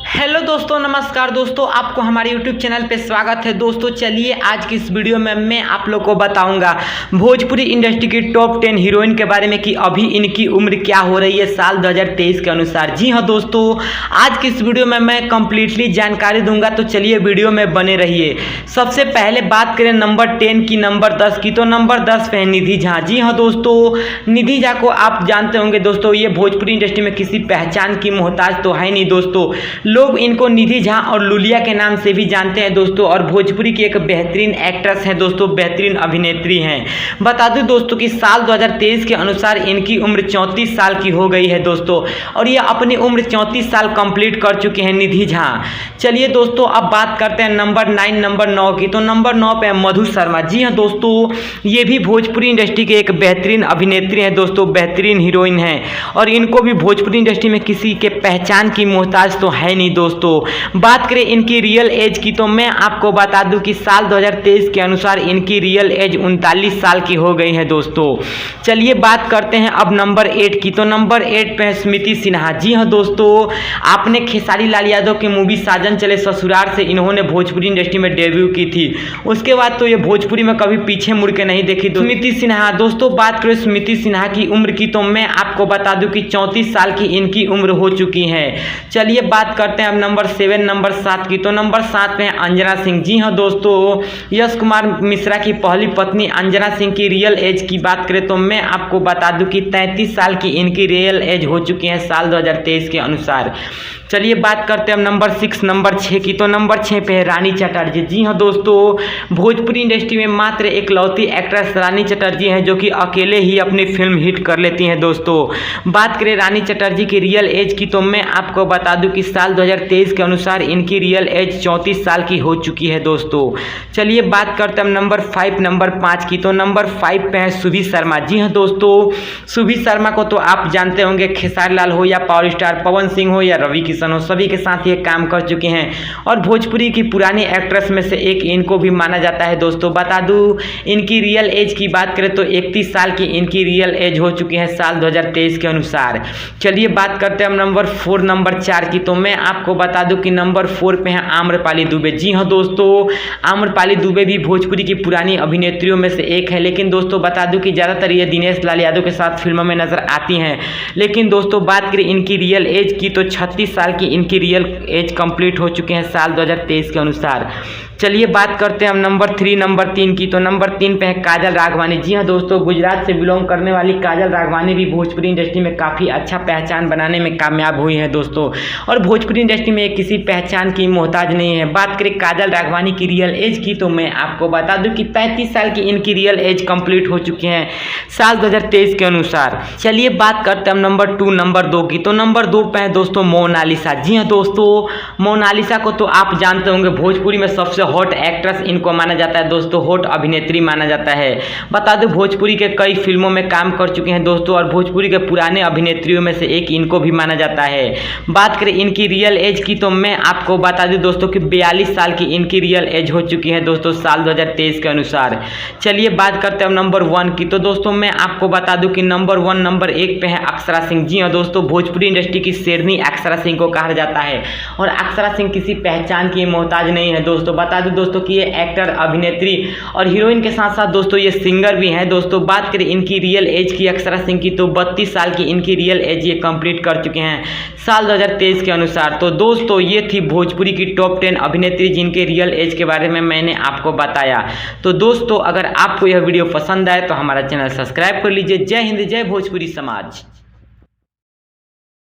Hello दोस्तों, नमस्कार दोस्तों, आपको हमारे YouTube चैनल पे स्वागत है। दोस्तों चलिए आज की इस वीडियो में मैं आप लोग को बताऊंगा भोजपुरी इंडस्ट्री की टॉप 10 हीरोइन के बारे में कि अभी इनकी उम्र क्या हो रही है साल 2023 के अनुसार। जी हाँ दोस्तों, आज की इस वीडियो में मैं कंप्लीटली जानकारी दूंगा, तो चलिए वीडियो में बने रहिए। सबसे पहले बात करें नंबर 10 की, नंबर 10 की, तो नंबर 10 पे है निधि झा। जी हाँ दोस्तों, निधि झा को आप जानते होंगे दोस्तों, ये भोजपुरी इंडस्ट्री में किसी पहचान की मोहताज तो है नहीं दोस्तों। लोग इनको निधि झा और लुलिया के नाम से भी जानते हैं दोस्तों, और भोजपुरी की एक बेहतरीन एक्ट्रेस हैं दोस्तों, बेहतरीन अभिनेत्री हैं। बता दूं दोस्तों कि साल 2023 के अनुसार इनकी उम्र 34 साल की हो गई है दोस्तों, और ये अपनी उम्र 34 साल कंप्लीट कर चुके हैं निधि झा। चलिए दोस्तों अब बात करते हैं नंबर 9, नंबर 9 की, तो नंबर 9 पे मधु शर्मा। जी हाँ दोस्तों, ये भी भोजपुरी इंडस्ट्री के एक बेहतरीन अभिनेत्री हैं दोस्तों, बेहतरीन हीरोइन हैं, और इनको भी भोजपुरी इंडस्ट्री में किसी के पहचान की मोहताज तो है नहीं दोस्तों। बात करें इनकी रियल एज की, तो मैं आपको बता दूं कि साल 2023 के अनुसार इनकी रियल एज 39 साल की हो गई है दोस्तों। चलिए बात करते हैं अब नंबर 8 की, तो नंबर 8 पे है स्मृति सिन्हा। जी हाँ दोस्तों, आपने खेसारी लाल यादव की मूवी साजन चले ससुराल से इन्होंने भोजपुरी इंडस्ट्री में डेब्यू की थी। उसके बाद तो ये भोजपुरी में कभी पीछे मुड़ के नहीं देखी स्मृति सिन्हा। दोस्तों बात करें स्मृति सिन्हा की उम्र की, तो मैं आपको बता दूं कि 34 साल की इनकी उम्र हो चुकी है। चलिए बात करते हैं अब नंबर 7, नंबर 7 की, तो नंबर 7 पे है अंजना सिंह। जी हाँ दोस्तों, यश कुमार मिश्रा की पहली पत्नी अंजना सिंह की रियल एज की बात करें तो मैं आपको बता दूं कि 33 साल की इनकी रियल एज हो चुकी है साल 2023 के अनुसार। चलिए बात करते हैं अब नंबर 6, नंबर 6 की, तो नंबर 6 पे है रानी चटर्जी। जी हाँ दोस्तों, भोजपुरी इंडस्ट्री में मात्र एकलौती एक्ट्रेस रानी चटर्जी हैं जो कि अकेले ही अपनी फिल्म हिट कर लेती हैं दोस्तों। बात करें रानी चटर्जी की रियल एज की, तो मैं आपको बता दूं कि साल 2023 के अनुसार इनकी रियल एज 34 साल की हो चुकी है दोस्तों। चलिए बात करते हैं नंबर 5, नंबर 5 की, तो नंबर 5 पे है सुभी शर्मा। जी हाँ दोस्तों, सुभी शर्मा को तो आप जानते होंगे, खेसारी लाल हो या पावर स्टार पवन सिंह हो या रवि किशन, सभी के साथ ये काम कर चुके हैं, और भोजपुरी की पुरानी एक्ट्रेस में से एक इनको भी माना जाता है दोस्तों। बता दूं इनकी रियल एज की बात करें तो 31 साल की इनकी रियल एज हो चुकी है साल 2023 के अनुसार। चलिए बात करते हैं नंबर 4, नंबर 4 की, तो मैं आपको बता दूं कि नंबर 4 पे है आम्रपाली दुबे। जी हाँ दोस्तों, आम्रपाली दुबे भी भोजपुरी की पुरानी अभिनेत्रियों में से एक है, लेकिन दोस्तों बता दूं कि ज़्यादातर ये दिनेश लाल यादव के साथ फिल्मों में नजर आती हैं। लेकिन दोस्तों बात करें इनकी रियल एज की, तो 36 साल की इनकी रियल एज कंप्लीट हो चुके हैं साल 2023 के अनुसार। चलिए बात करते हैं हम नंबर 3, नंबर 3 की, तो नंबर 3 पे है काजल राघवानी। जी हाँ दोस्तों, गुजरात से बिलोंग करने वाली काजल राघवानी भी भोजपुरी इंडस्ट्री में काफ़ी अच्छा पहचान बनाने में कामयाब हुई है दोस्तों, और भोजपुरी इंडस्ट्री में किसी पहचान की मोहताज नहीं है। बात करें काजल राघवानी की रियल एज की, तो मैं आपको बता दूं कि 33 साल की इनकी रियल एज कंप्लीट हो चुकी है साल 2023 के अनुसार। चलिए बात करते हैं हम नंबर 2, नंबर 2 की, तो नंबर 2 पे है दोस्तों मोनालिसा। जी हाँ दोस्तों, मोनालिसा को तो आप जानते होंगे, भोजपुरी में सबसे हॉट एक्ट्रेस इनको माना जाता है दोस्तों, हॉट अभिनेत्री माना जाता है। बता दो भोजपुरी के कई फिल्मों में काम कर चुके हैं दोस्तों, और भोजपुरी के पुराने अभिनेत्रियों में से एक इनको भी माना जाता है। बात करें इनकी रियल एज की, तो मैं आपको बता दूं दोस्तों कि 42 साल की इनकी रियल एज हो चुकी है दोस्तों साल 2023 के अनुसार। चलिए बात करते हैं नंबर 1 की, तो दोस्तों मैं आपको बता दूं कि नंबर 1, नंबर 1 पे है अक्षरा सिंह। जी हाँ दोस्तों, भोजपुरी इंडस्ट्री की शेरनी अक्षरा सिंह को कहा जाता है, और अक्षरा सिंह किसी पहचान की मोहताज नहीं है दोस्तों। बता दूं दोस्तों कि ये एक्टर, अभिनेत्री और हीरोइन के साथ साथ दोस्तों ये सिंगर भी हैं दोस्तों। बात करें इनकी रियल एज की अक्षरा सिंह की, तो 32 साल की इनकी रियल एज ये कंप्लीट कर चुके हैं साल 2023 के अनुसार। तो दोस्तों ये थी भोजपुरी की टॉप 10 अभिनेत्री जिनके रियल एज के बारे में मैंने आपको बताया। तो दोस्तों अगर आपको यह वीडियो पसंद आए तो हमारा चैनल सब्सक्राइब कर लीजिए। जय हिंद, जय भोजपुरी समाज।